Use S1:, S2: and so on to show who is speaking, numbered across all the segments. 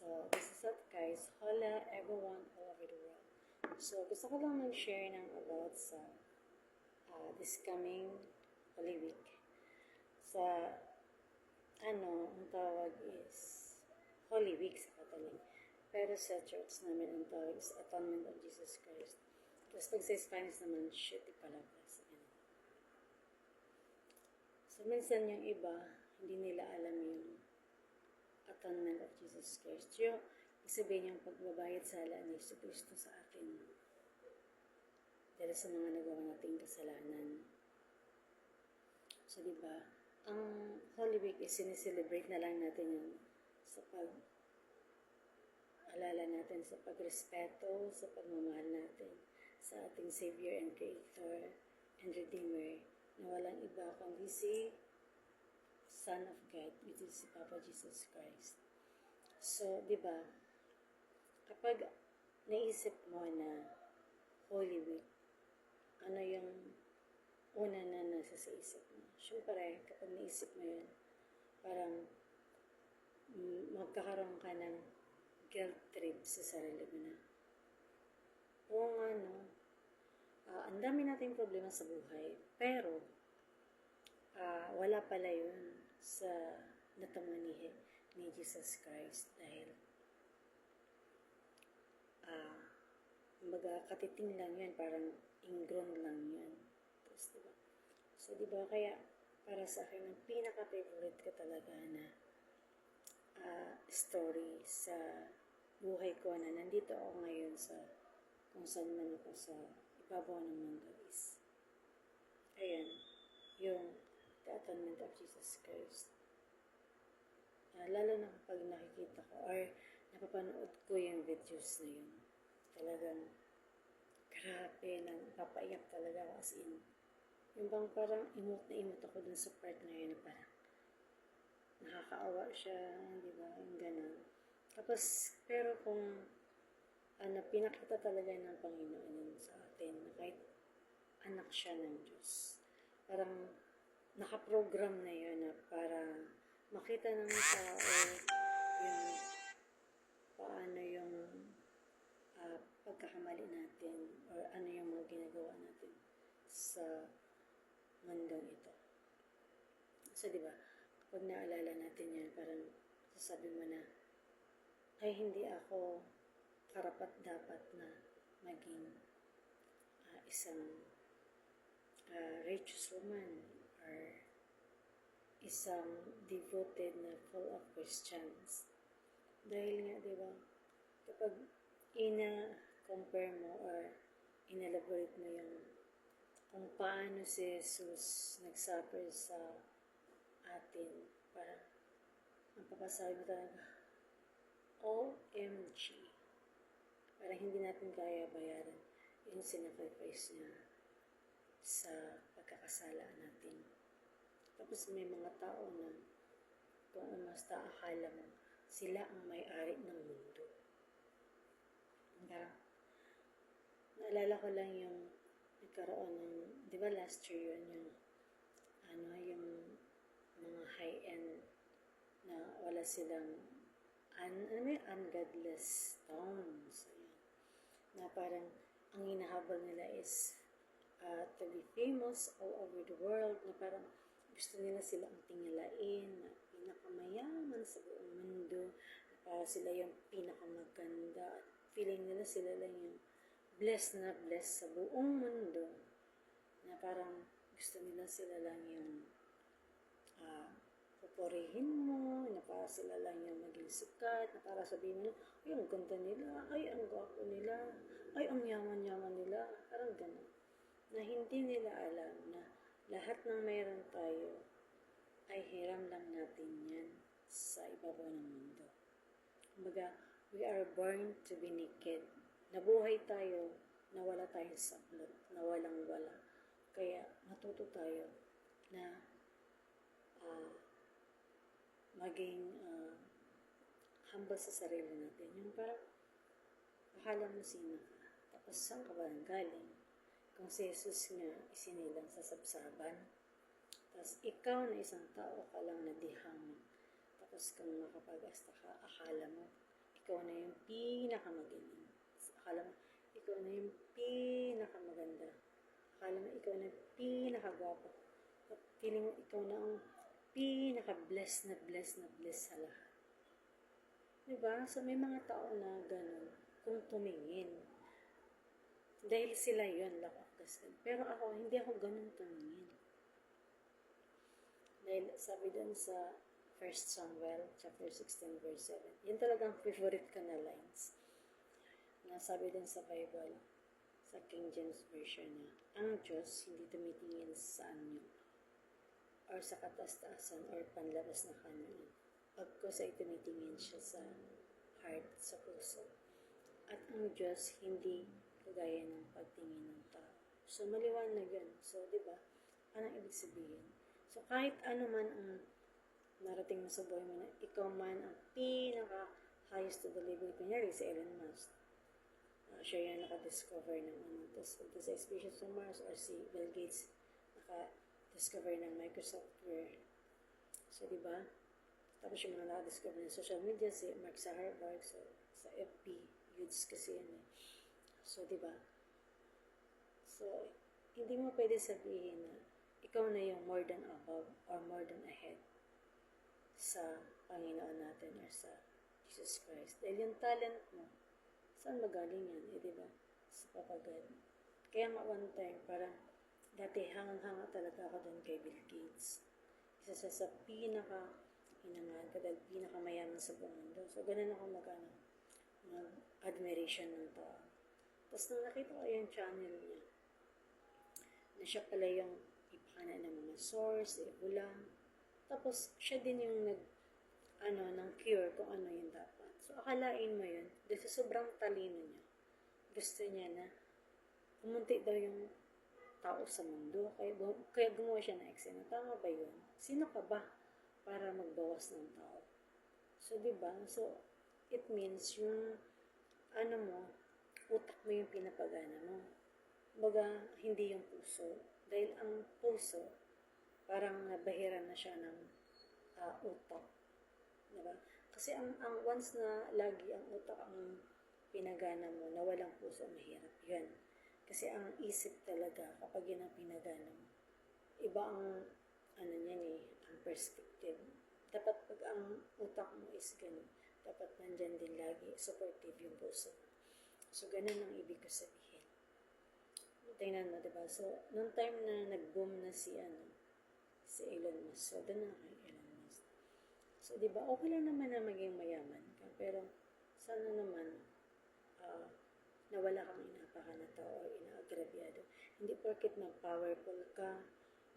S1: So, this is it guys. Hola everyone all over the world. So, gusto ko lang mag-share ng about sa this coming Holy Week. Sa, ang tawag is Holy Week sa Catholic. Pero sa church namin, ang tawag is Atonement of Jesus Christ. Tapos pag sa Spanish naman, Siete Palabras. So, minsan yung iba, hindi nila alam yung Atonement of Jesus Christ. Yung sabihin yung pagbabayad sala ni Jesus Cristo sa atin dahil sa mga nagawa nating kasalanan. So, diba, ang Holy Week is sineselebrate na lang natin yun sa pag-alala natin, sa pagrespeto, sa pagmamahal natin sa ating Savior and Creator and Redeemer na walang iba kundi si Son of God, which is si Papa Jesus Christ. So, di ba, kapag naisip mo na Holy Week, ano yung una na nasa sa isip mo? Siyempre, kapag naisip mo yun, parang magkakaroon ka ng guilt trip sa sarili mo na, oo nga no, ang dami nating problema sa buhay, pero wala pala yun sa natamanihin ni Jesus Christ dahil kumbaga katiting lang yun, parang ingrown lang yun. Tapos, diba? So, diba, kaya para sa akin, ang pinaka-favorite ko talaga na story sa buhay ko na nandito ako ngayon sa kung saan man ako sa ibabaw ng mundo is ayan, yung The Atonement of Jesus Christ. Lalo na kapag nakikita ko or napapanood ko yung videos na yun, talagang grabe, papaiyak talaga ako as in. Yung bang parang imot na imot ako dun sa part na yun, parang nakakaawa siya, di ba, yung ganun. Tapos, pero kung pinakita talaga ng Panginoon yun sa atin, na kahit anak siya ng Diyos, parang nakaprogram na yun na para makita ng tao yung paano yung pagkakamali natin or ano yung mga ginagawa natin sa mundong ito. So, di ba, kapag naalala natin yan, parang sasabi mo na, ay hindi ako karapat-dapat na maging isang righteous woman or isang devoted na full of Christians. Dahil nga, di ba, kapag ina-compare mo or inelaborate mo yung kung paano si Jesus nag-suffer sa atin, parang ang papasabi mo talaga, OMG. Parang hindi natin kaya bayaran yung sinacrifice niya sa pagkakasala natin. Tapos may mga tao na kung umasta akala mo, sila ang may-ari ng mundo. Parang, naalala ko lang yung nagkaroon ng, di ba last year yun, yung mga high-end na wala silang ungodless stones. Na parang ang hinahabol nila is to be famous all over the world, na parang gusto nila sila ang tingalain na pinakamayaman sa buong mundo, na para sila yung pinakamaganda, feeling nila sila lang yung blessed na blessed sa buong mundo, na parang gusto nila sila lang yung pupurihin mo, na para sila lang yung maging sikat, na para sabihin mo, ay, ang ganda nila, ay, ang gwapo nila, ay, ang yaman-yaman nila, parang gano'n. Na hindi nila alam na lahat ng mayroon tayo ay hiram lang natin yan sa ibabaw ng mundo. Kumbaga, we are born to be naked. Nabuhay tayo na wala tayong saklot, na walang-wala. Kaya matuto tayo na maging humble sa sarili natin. Yung parang, akala mo sino ka, tapos saan ka ba galing? Kung si Jesus nga isinilang sa sabsaban, tapos ikaw na isang tao ka lang nadihang, tapos kung makapag-asta ka, akala mo, ikaw na yung pinakamagaling. Akala mo, ikaw na yung pinakamaganda. Akala mo, ikaw na yung pinakagwapo. At feeling mo, ikaw na ang pinaka-bless na bless na bless sa lahat. Diba? So, may mga tao na ganun kung tumingin. Dahil sila yun, lack of God. Pero ako, hindi ako ganun tumingin. Dahil sabi dun sa 1 Samuel, chapter 16, verse 7, yun talagang favorite ko na lines. Na sabi dun sa Bible, sa King James Version na, ang Diyos hindi tumitingin sa anyo, or sa kataas-taasan, or panlabas na kanyo. Pagkus ay tumitingin siya sa heart, sa puso. At ang Diyos hindi kagaya ng pagtingin ng tao. So, maliwanag yun. So, di ba? Anong ibig sabihin? So, kahit ano man ang narating mo sa buhay mo na ikaw man ang pinaka-highest to the level. Kunyari, si Elon Musk. Siya yung naka-discover ng tapos sa Species of Mars, or si Bill Gates naka-discover ng Microsoft Word. So, di ba? Tapos yung mga naka-discover ng social media, si Mark Zuckerberg, so, sa FB, youths kasi yun eh. So, di ba? So, hindi mo pwede sabihin na ikaw na yung more than above or more than ahead sa Panginoon natin or sa Jesus Christ. Dahil yung talent mo, saan magaling yan? Eh, diba? Sa Papa God. Kaya nga one time, parang dati hangang-hanga talaga ako doon kay Bill Gates. Isa sa pinaka-hinangaan ko dahil pinakamayaman sa buong mundo. So, ganun ako mag-admiration ng tao. Tapos nung nakita ko yung channel niya, na siya pala yung ipakana ng mga source, ibulang. Tapos, siya din yung ng cure kung ano yung dapat. So, akalain mo yun, dahil sa sobrang talino niya, gusto niya na pumunti daw yung tao sa mundo. Kaya gumawa siya ng eksena. Tama ba yun? Sino ka ba para magbawas ng tao? So, diba? So, it means yung utak mo yung pinapagana mo. Baga, hindi yung puso. Dahil ang puso, parang nabahiran na siya ng utak. Diba? Kasi ang once na lagi ang utak ang pinagana mo, na walang puso, mahirap yun. Kasi ang isip talaga, kapag yun ang pinagana mo, iba ang, niyan eh, ang perspective. Dapat pag ang utak mo is ganun, dapat nandyan din lagi, supportive yung puso. So, ganun ang ibig ko sabihin. Tingnan mo, diba? So, nung time na nag-boom na si Elon Musk. So, doon na kay Elon Musk. So, diba, okay lang naman na maging mayaman ka. Pero, sana naman, nawala kang inapaka na tao o inaagrabyado. Hindi porket mag-powerful ka,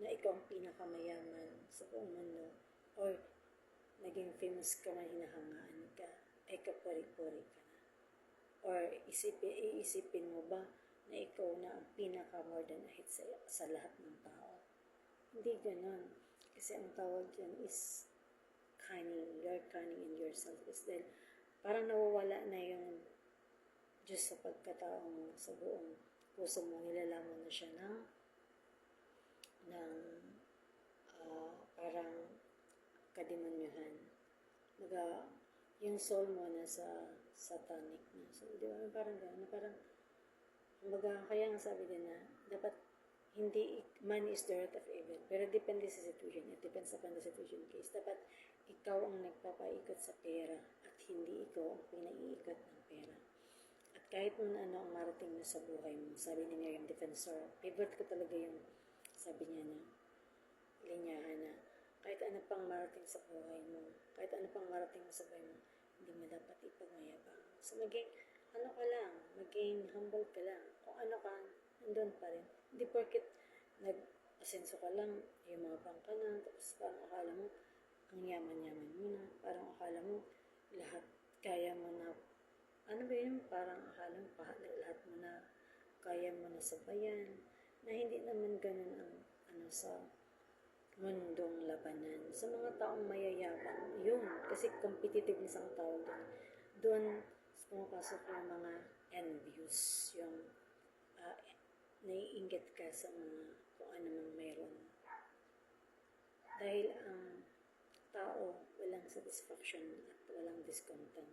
S1: na ikaw ang pinakamayaman sa buong mundo, or naging famous ka na hinahangaan ka, ay kapuri-puri ka na. Or iisipin mo ba na ikaw na ang pinaka-more than ahead sa lahat ng tao? Hindi ganon. Kasi ang tawag dyan is cunning. You're cunning in yourself. Is dahil parang nawawala na yung Diyos sa pagkatao mo, sa buong puso mo. Nilalamon na siya ng parang kademonyuhan. Yung soul mo na sa satanic na. So, di ba? Parang gano'n. Parang, kaya nga sabi din na, dapat, hindi, money is the root of evil. Pero depende sa situation. It depends upon the situation case. Dapat, ikaw ang nagpapaikot sa pera at hindi ikaw ang pinaiikot ng pera. At kahit mo na ano ang marating mo sa buhay mo, sabi niya yung defensor, favorite ko talaga yung, sabi niya na, linyahan na, kahit ano pang marating sa buhay mo, kahit ano pang marating mo sa buhay mo, hindi mo dapat ipagmayabang. So, maging humble ka lang. Kung ano ka, nandun pa rin. Hindi porket nag-asenso ka lang, yumabang ka na, tapos parang akala mo, ang yaman-yaman mo na, parang akala mo, lahat kaya mo na, parang akala mo, lahat mo na, kaya mo na sabayan, na hindi naman ganun ang, sa mundong labanan. Sa mga taong mayayabang, yun, kasi competitiveness ang tawag doon pumapasok yung mga envious, yung naiinggit ka sa mga kung ano mang meron. Dahil ang tao walang satisfaction at walang discontent.